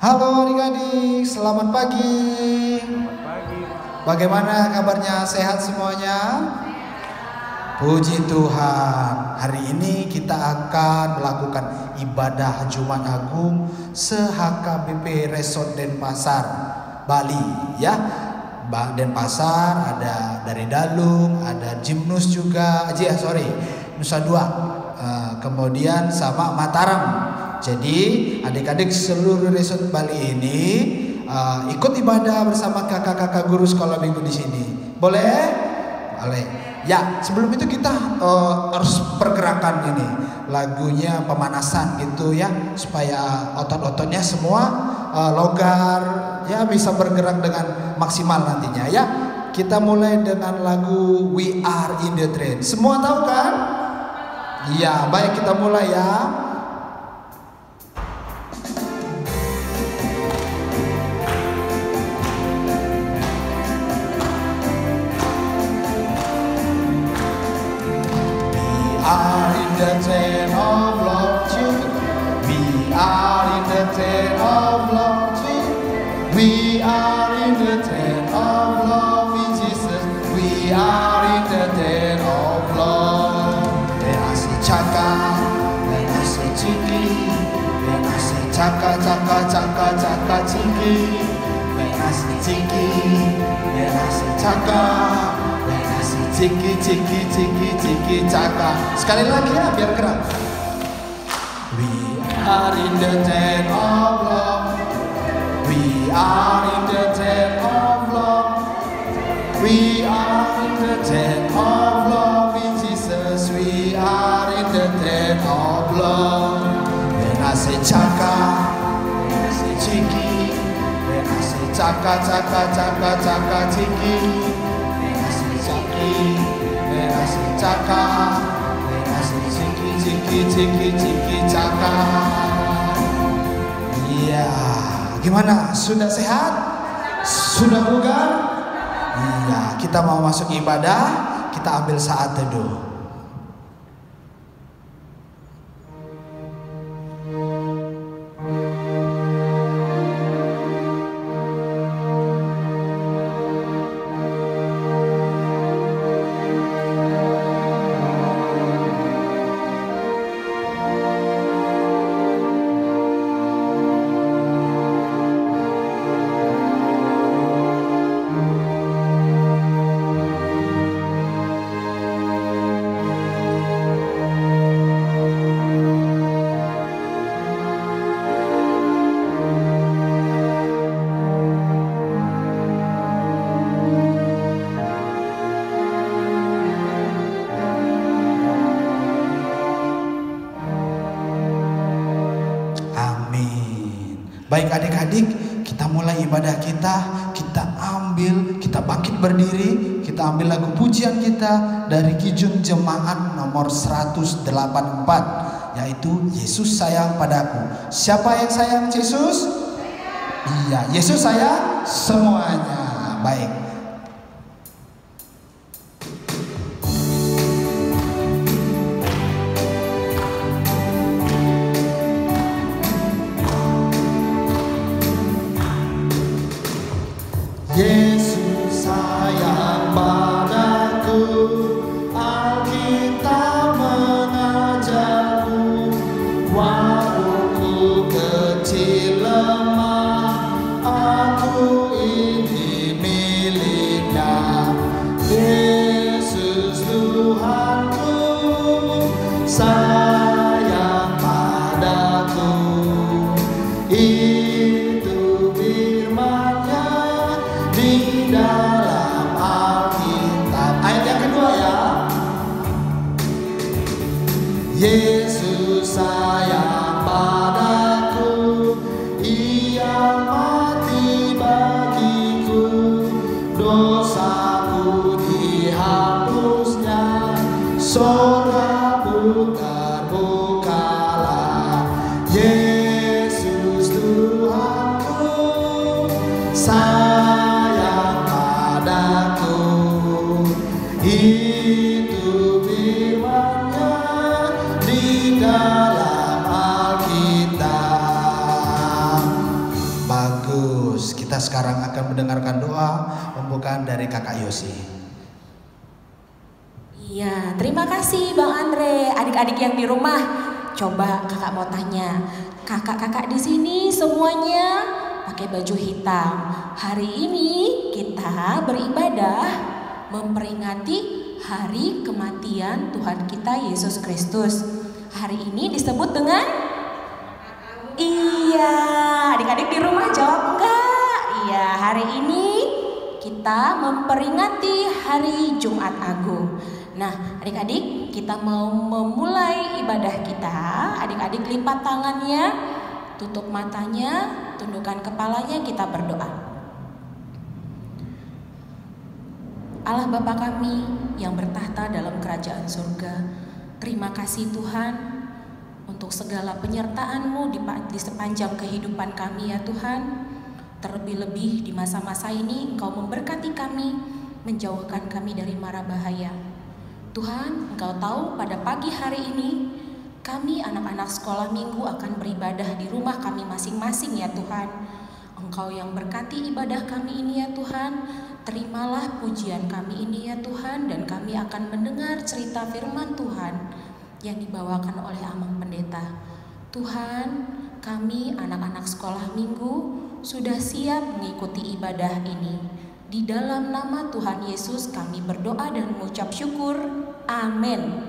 Halo adik-adik, selamat pagi. Selamat pagi. Bagaimana kabarnya? Sehat semuanya? Puji Tuhan. Hari ini kita akan melakukan ibadah Jumat Agung se-HKBP Resort Denpasar, Bali ya. Denpasar ada dari Dalung, ada Jimnus juga, Nusa Dua, kemudian sama Mataram. Jadi adik-adik seluruh resort Bali ini ikut ibadah bersama kakak-kakak guru sekolah minggu di sini. Boleh? Boleh. Ya, sebelum itu kita harus pergerakan ini. Lagunya pemanasan gitu ya, supaya otot-ototnya semua longgar ya, bisa bergerak dengan maksimal nantinya ya. Kita mulai dengan lagu We Are in the Train. Semua tahu kan? Iya, baik, kita mulai ya. The train of love, we are in the train of love, we are in the train of love with Jesus, we are in the train of love. Benasi caka, benasi ciki, benasi caka caka caka caka ciki, benasi ciki, benasi caka. Ciki ciki ciki ciki caka. Sekali lagi ya biar gerak. We are in the train of love. We are in the train of love. We are in the train of love in Jesus. We are in the train of love. Benasi caka, benasi ciki, benasi caka caka caka caka ciki. Benasi caka, benasi ciki ciki ciki ciki caka. Iya, gimana? Sudah sehat? Sudah bugar? Iya, kita mau masuk ibadah, kita ambil saat teduh. Baik adik-adik, kita mulai ibadah kita ambil, kita bangkit berdiri, kita ambil lagu pujian kita dari Kijun Jemaat nomor 184, yaitu Yesus sayang padaku. Siapa yang sayang Yesus? Iya, Yesus sayang semuanya. Baik. Yesus sayang padaku, Alkitab mengajarku, walaupun kecil lemah, aku ini miliknya. Yesus Tuhanku sayang padaku, itu firman-Nya di dalam Alkitab. Ayat yang kedua ya. Yesus sayang padaku, Ia mati bagiku, dosaku dihapusnya, surgaku terbukalah. Yesus Tuhanku sayang padaku, itu firman-Nya di dalam Alkitab. mendengarkan doa pembukaan dari Kakak Yosi. Iya, terima kasih Bang Andre. Adik-adik yang di rumah, coba kakak mau tanya, kakak-kakak di sini semuanya pakai baju hitam. Hari ini kita beribadah memperingati hari kematian Tuhan kita Yesus Kristus. Hari ini disebut dengan iya, adik-adik di rumah jawab enggak? Iya, hari ini kita memperingati hari Jumat Agung. Nah, adik-adik, kita mau memulai ibadah kita. Adik-adik lipat tangannya, tutup matanya, tundukkan kepalanya, kita berdoa. Allah Bapa kami yang bertahta dalam kerajaan surga, terima kasih Tuhan untuk segala penyertaan-Mu di sepanjang kehidupan kami ya Tuhan. Terlebih-lebih di masa-masa ini Engkau memberkati kami, menjauhkan kami dari mara bahaya. Tuhan, Engkau tahu pada pagi hari ini kami anak-anak sekolah minggu akan beribadah di rumah kami masing-masing ya Tuhan. Engkau yang berkati ibadah kami ini ya Tuhan. Terimalah pujian kami ini ya Tuhan, dan kami akan mendengar cerita firman Tuhan yang dibawakan oleh Amang Pendeta. Tuhan, kami anak-anak sekolah minggu sudah siap mengikuti ibadah ini. Di dalam nama Tuhan Yesus kami berdoa dan mengucap syukur. Amin.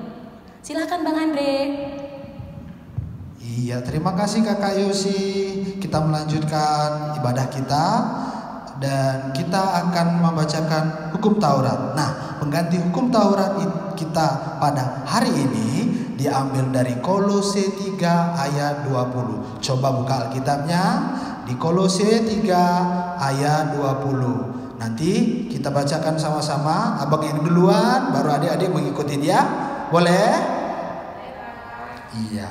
Silakan Bang Andre. Iya, terima kasih Kakak Yosi. Kita melanjutkan ibadah kita dan kita akan membacakan hukum Taurat. Nah, pengganti hukum Taurat kita pada hari ini diambil dari Kolose 3 ayat 20. Coba buka Alkitabnya di Kolose 3 ayat 20. Nanti kita bacakan sama-sama. Abang yang duluan, baru adik-adik mengikuti dia. Boleh? Iya.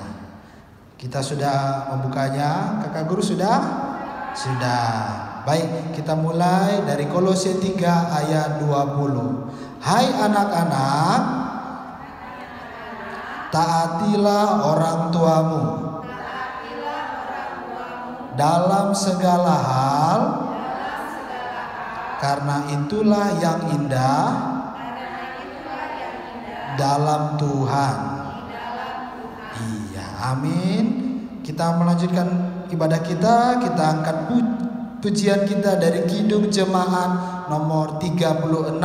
Kita sudah membukanya. Kakak guru sudah? Sudah. Baik, kita mulai dari Kolose 3 ayat 20. Hai anak-anak, taatilah orang tuamu dalam segala hal, karena itulah yang indah dalam Tuhan. Iya, amin. Kita melanjutkan ibadah kita. Kita angkat pujian kita dari Kidung Jemaat nomor 36,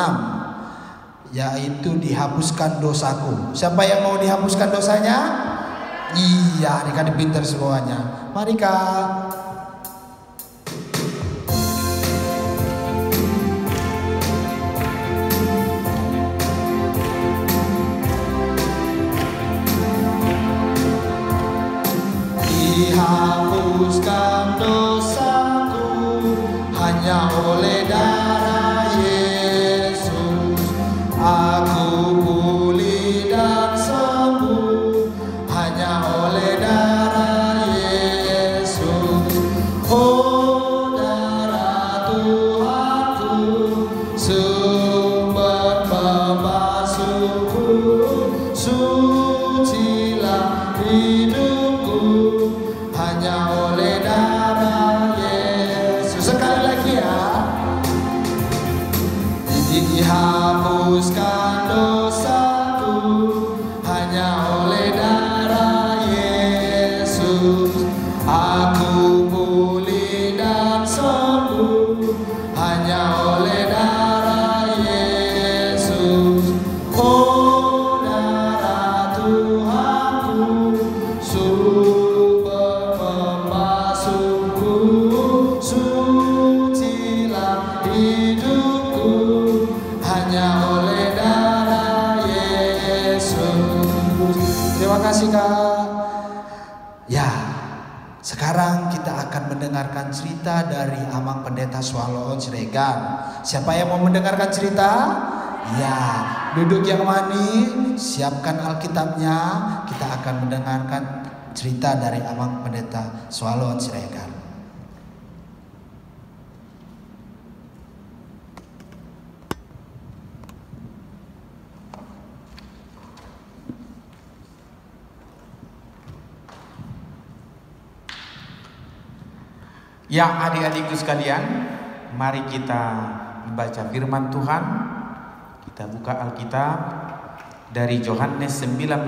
yaitu dihapuskan dosaku. Siapa yang mau dihapuskan dosanya? Iya, adik-adik pintar semuanya. Mari Kak. Dihapuskan dosaku hanya oleh darah Yesus. Aku pulih dan sembuh hanya oleh darah Yesus. Oh, darah Tuhanku, sumber pembasuhku, sucilah hidupku hanya oleh darah Yesus. Sekali lagi ya. Dihapuskan dosaku hanya oleh darah Yesus. Aku pulih dan sembuh hanya oleh darah Yesus. Oh, darah Tuhanku, sumber pembasuhku, sucilah hidupku hanya oleh darah Yesus. Terima kasih Kak. Ya, sekarang kita akan mendengarkan cerita dari Amang Pendeta Swaloon Ciregan. Siapa yang mau mendengarkan cerita? Ya, duduk yang manis, siapkan Alkitabnya. Kita akan mendengarkan cerita dari Amang Pendeta Swaloon Ciregan. Ya, adik-adikku sekalian, mari kita membaca firman Tuhan. Kita buka Alkitab dari Yohanes 19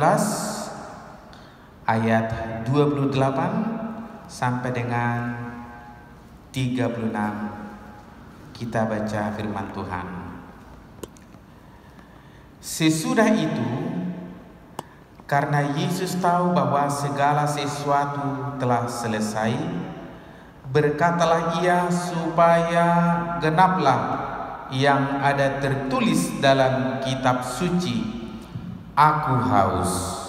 ayat 28 sampai dengan 36. Kita baca firman Tuhan. Sesudah itu, karena Yesus tahu bahwa segala sesuatu telah selesai, berkatalah ia supaya genaplah yang ada tertulis dalam kitab suci, "Aku haus."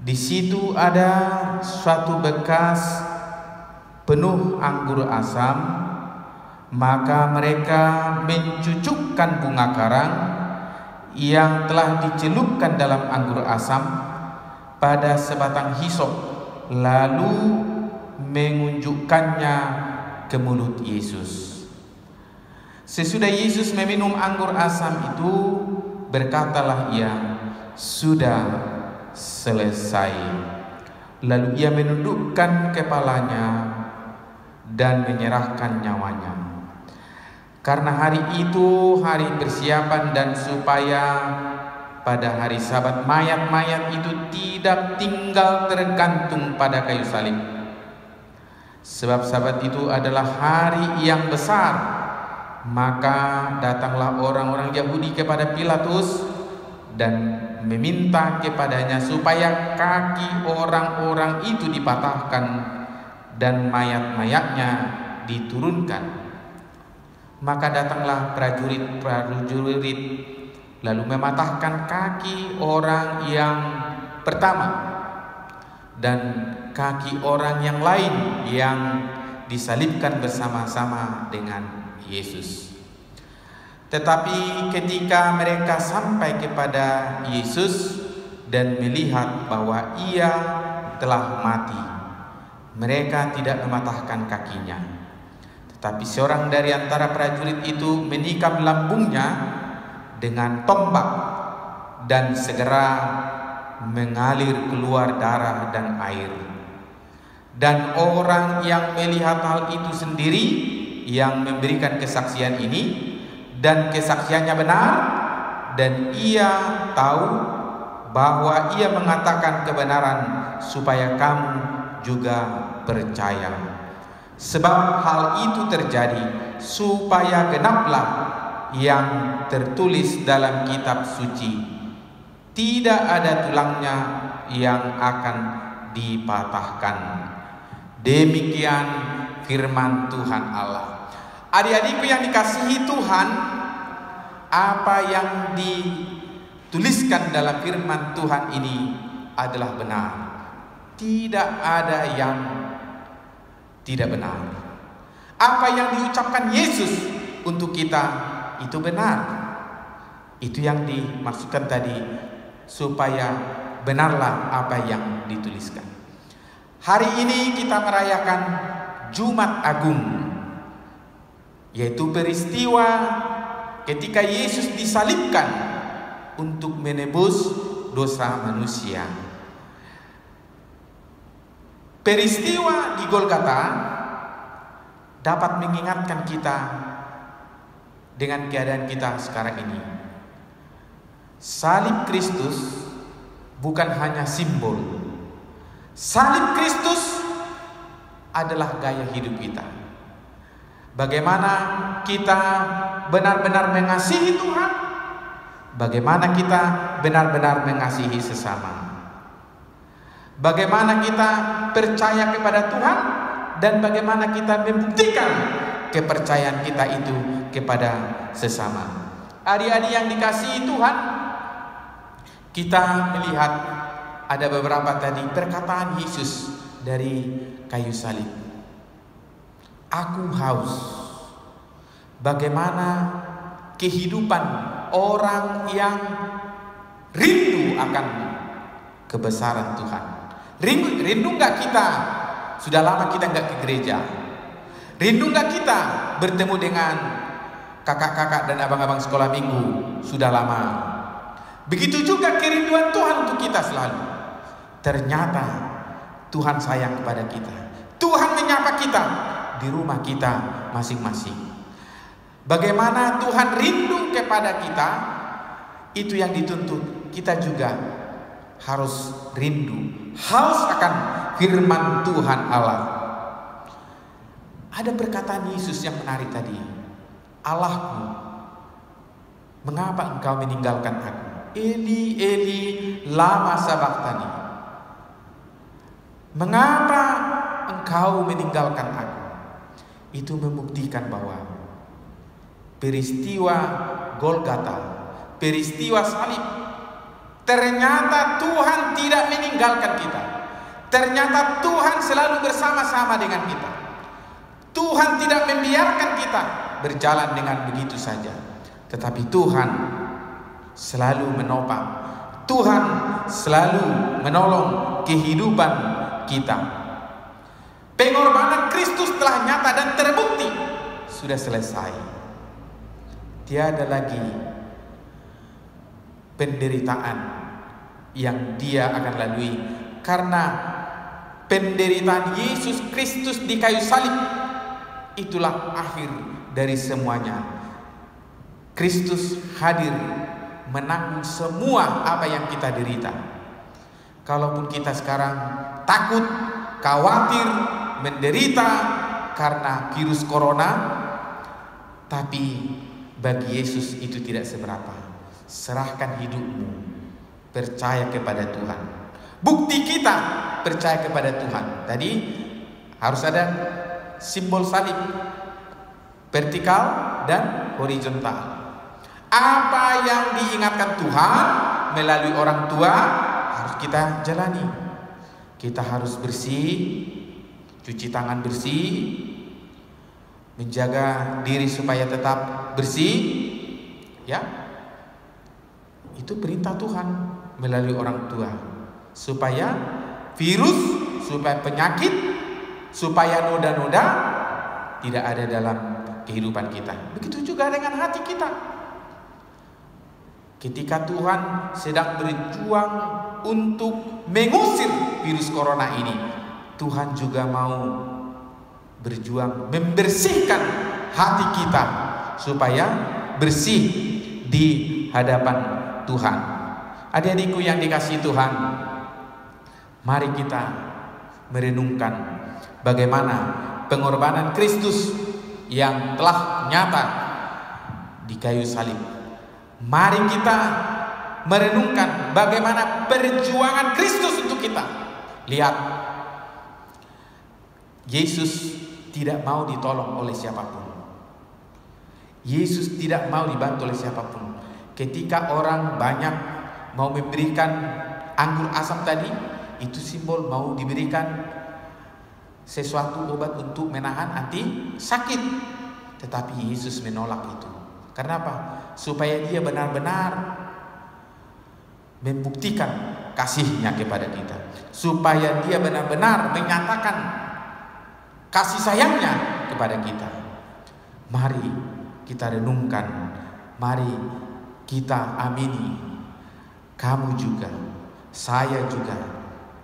Di situ ada suatu bekas penuh anggur asam, maka mereka mencucukkan bunga karang yang telah dicelupkan dalam anggur asam pada sebatang hisop, lalu mengunjukkannya ke mulut Yesus. Sesudah Yesus meminum anggur asam itu, berkatalah ia, "Sudah selesai." Lalu ia menundukkan kepalanya dan menyerahkan nyawanya. Karena hari itu hari persiapan, dan supaya pada hari Sabat mayat-mayat itu tidak tinggal tergantung pada kayu salib. Sebab Sabat itu adalah hari yang besar. Maka datanglah orang-orang Yahudi kepada Pilatus dan meminta kepadanya supaya kaki orang-orang itu dipatahkan dan mayat-mayatnya diturunkan. Maka datanglah prajurit lalu mematahkan kaki orang yang pertama dan kaki orang yang lain yang disalibkan bersama-sama dengan Yesus. Tetapi ketika mereka sampai kepada Yesus dan melihat bahwa ia telah mati, mereka tidak mematahkan kakinya. Tetapi seorang dari antara prajurit itu menikam lambungnya dengan tombak, dan segera mengalir keluar darah dan air. Dan orang yang melihat hal itu sendiri, yang memberikan kesaksian ini, dan kesaksiannya benar, dan ia tahu bahwa ia mengatakan kebenaran, supaya kamu juga percaya. Sebab hal itu terjadi supaya genaplah yang tertulis dalam kitab suci, "Tidak ada tulangnya yang akan dipatahkan." Demikian firman Tuhan Allah. Adik-adikku yang dikasihi Tuhan, apa yang dituliskan dalam firman Tuhan ini adalah benar. Tidak ada yang tidak benar. Apa yang diucapkan Yesus untuk kita itu benar. Itu yang dimaksudkan tadi, supaya benarlah apa yang dituliskan. Hari ini kita merayakan Jumat Agung, yaitu peristiwa ketika Yesus disalibkan untuk menebus dosa manusia. Peristiwa di Golgota dapat mengingatkan kita dengan keadaan kita sekarang ini. Salib Kristus bukan hanya simbol. Salib Kristus adalah gaya hidup kita. Bagaimana kita benar-benar mengasihi Tuhan, bagaimana kita benar-benar mengasihi sesama, bagaimana kita percaya kepada Tuhan, dan bagaimana kita membuktikan kepercayaan kita itu kepada sesama. Adik-adik yang dikasihi Tuhan, kita melihat ada beberapa tadi perkataan Yesus dari kayu salib. Aku haus. Bagaimana kehidupan orang yang rindu akan kebesaran Tuhan. Rindu nggak kita? Sudah lama kita nggak ke gereja. Rindu nggak kita bertemu dengan kakak-kakak dan abang-abang sekolah minggu? Sudah lama. Begitu juga kerinduan Tuhan untuk kita selalu. Ternyata Tuhan sayang kepada kita. Tuhan menyapa kita di rumah kita masing-masing. Bagaimana Tuhan rindu kepada kita, itu yang dituntut. Kita juga harus rindu, haus akan firman Tuhan Allah. Ada perkataan Yesus yang menarik tadi. Allahku, mengapa engkau meninggalkan aku? Eli, Eli, lama sabachthani. Mengapa engkau meninggalkan aku? Itu membuktikan bahwa peristiwa Golgota, peristiwa salib, ternyata Tuhan tidak meninggalkan kita. Ternyata Tuhan selalu bersama-sama dengan kita. Tuhan tidak membiarkan kita berjalan dengan begitu saja, tetapi Tuhan selalu menopang. Tuhan selalu menolong kehidupan kita. Pengorbanan Kristus telah nyata dan terbukti sudah selesai. Tiada lagi penderitaan yang Dia akan lalui, karena penderitaan Yesus Kristus di kayu salib itulah akhir dari semuanya. Kristus hadir menanggung semua apa yang kita derita. Kalaupun kita sekarang takut, khawatir, menderita karena virus corona, tapi bagi Yesus itu tidak seberapa. Serahkan hidupmu, percaya kepada Tuhan. Bukti kita percaya kepada Tuhan. Tadi harus ada simbol salib, vertikal dan horizontal. Apa yang diingatkan Tuhan melalui orang tua harus kita jalani. Kita harus bersih, cuci tangan bersih, menjaga diri supaya tetap bersih, ya. Itu perintah Tuhan melalui orang tua, supaya virus, supaya penyakit, supaya noda-noda tidak ada dalam kehidupan kita. Begitu juga dengan hati kita. Ketika Tuhan sedang berjuang untuk mengusir virus corona ini, Tuhan juga mau berjuang membersihkan hati kita supaya bersih di hadapan Tuhan. Adik-adikku yang dikasihi Tuhan, mari kita merenungkan bagaimana pengorbanan Kristus yang telah nyata di kayu salib. Mari kita merenungkan bagaimana perjuangan Kristus untuk kita. Lihat, Yesus tidak mau ditolong oleh siapapun. Yesus tidak mau dibantu oleh siapapun. Ketika orang banyak mau memberikan anggur asam tadi, itu simbol mau diberikan sesuatu obat untuk menahan anti sakit. Tetapi Yesus menolak itu. Karena apa? Supaya Dia benar-benar membuktikan kasih-Nya kepada kita. Supaya Dia benar-benar menyatakan kasih sayang-Nya kepada kita. Mari kita renungkan, mari kita amini. Kamu juga, saya juga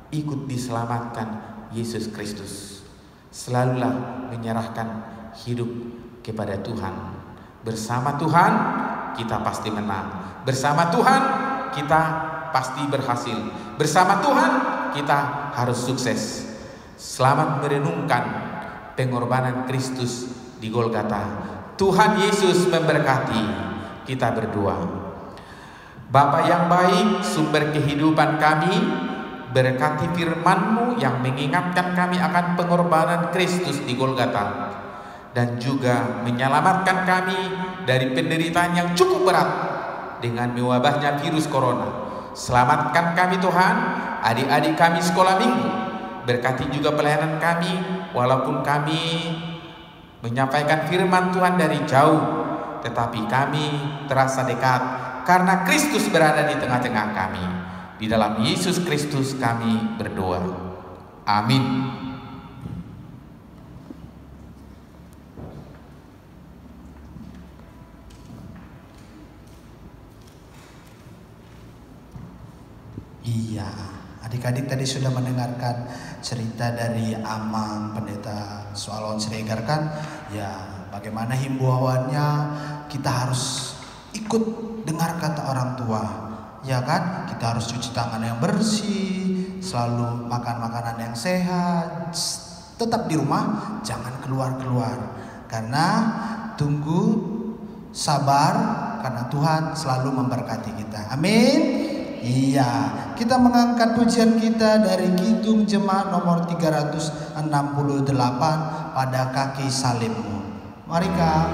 ikut diselamatkan Yesus Kristus. Selalulah menyerahkan hidup kepada Tuhan. Bersama Tuhan kita pasti menang. Bersama Tuhan kita pasti berhasil. Bersama Tuhan kita harus sukses. Selamat merenungkan pengorbanan Kristus di Golgota. Tuhan Yesus memberkati. Kita berdoa. Bapa yang baik, sumber kehidupan kami, berkati firman-Mu yang mengingatkan kami akan pengorbanan Kristus di Golgota, dan juga menyelamatkan kami dari penderitaan yang cukup berat dengan mewabahnya virus corona. Selamatkan kami Tuhan, adik-adik kami sekolah minggu. Berkati juga pelayanan kami, walaupun kami menyampaikan firman Tuhan dari jauh, tetapi kami terasa dekat karena Kristus berada di tengah-tengah kami. Di dalam Yesus Kristus kami berdoa. Amin. Iya, adik-adik tadi sudah mendengarkan cerita dari Amang Pendeta Swalon Siregar kan, ya bagaimana himbauannya kita harus ikut dengar kata orang tua, ya kan? Kita harus cuci tangan yang bersih, selalu makan makanan yang sehat, tetap di rumah, jangan keluar-keluar. Karena tunggu, sabar, karena Tuhan selalu memberkati kita. Amin. Iya, kita mengangkat pujian kita dari Kidung Jemaat nomor 368 pada kaki salibmu. Mari Kak.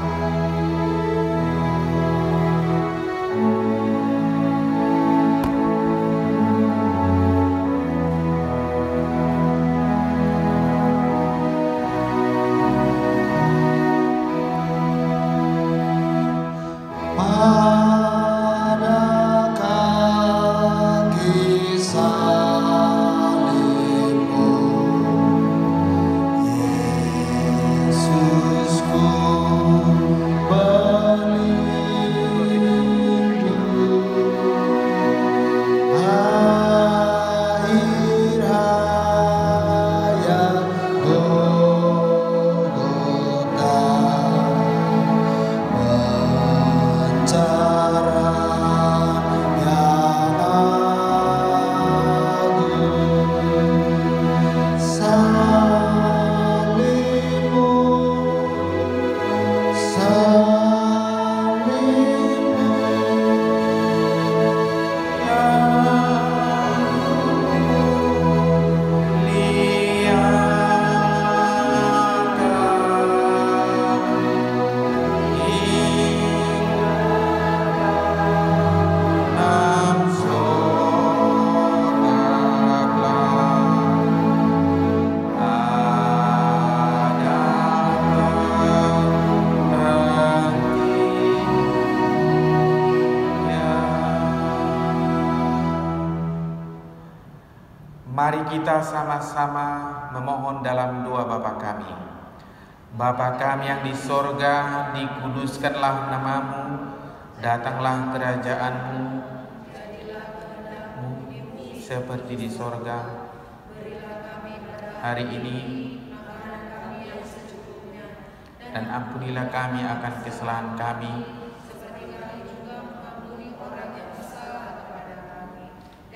Mari kita sama-sama memohon dalam doa Bapa kami. Bapa kami yang di sorga, dikuduskanlah namamu, datanglah kerajaanmu, seperti di sorga. Hari ini, dan ampunilah kami akan kesalahan kami,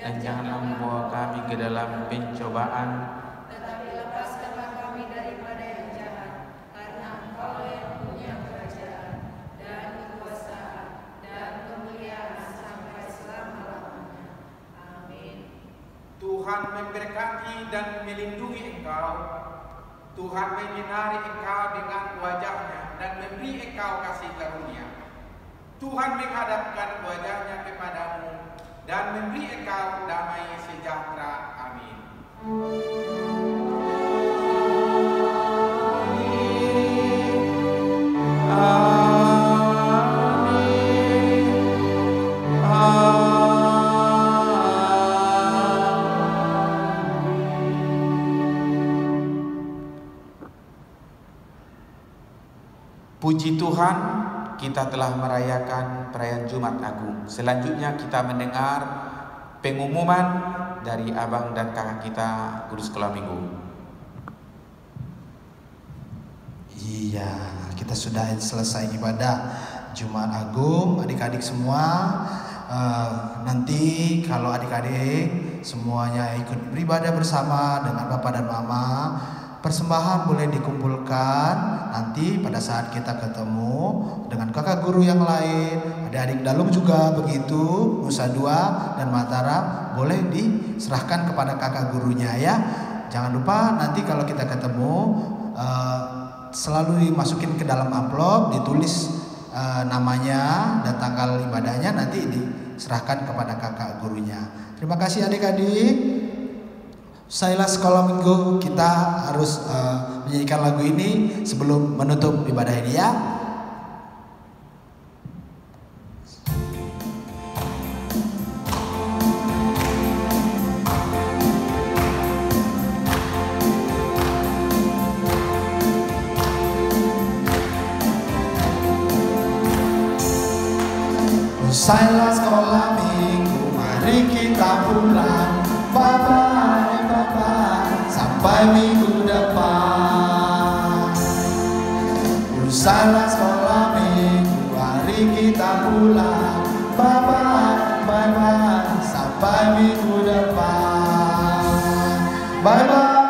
dan janganlah membawa kami ke dalam pencobaan, tetapi lepaskanlah kami daripada yang jahat, karena Engkau yang punya kerajaan dan kekuasaan dan kemuliaan sampai selama-lamanya. Amin. Tuhan memberkati dan melindungi engkau. Tuhan menyinari engkau dengan wajah-Nya dan memberi engkau kasih karunia. Tuhan menghadapkan wajah-Nya kepadamu dan memberi engkau damai sejahtera. Amin. Puji Tuhan, kita telah merayakan perayaan Jumat Agung. Selanjutnya kita mendengar pengumuman dari abang dan kakak kita guru sekolah minggu. Iya, kita sudah selesai ibadah Jumat Agung. Adik-adik semua, nanti kalau adik-adik semuanya ikut beribadah bersama dengan Bapak dan Mama, persembahan boleh dikumpulkan. Nanti pada saat kita ketemu dengan kakak guru yang lain, adik-adik Dalung juga begitu, Nusa Dua dan Mataram, boleh diserahkan kepada kakak gurunya ya. Jangan lupa nanti kalau kita ketemu selalu dimasukin ke dalam amplop, ditulis namanya dan tanggal ibadahnya, nanti diserahkan kepada kakak gurunya. Terima kasih adik-adik. Usailah sekolah minggu, kita harus menyanyikan lagu ini sebelum menutup ibadah ini ya. Usailah sekolah minggu, mari kita pulang. Bye-bye, bye-bye. sampai minggu depan. Usahlah sekolah minggu, hari kita pulang. Bye-bye, bye-bye, sampai minggu depan. Bye-bye.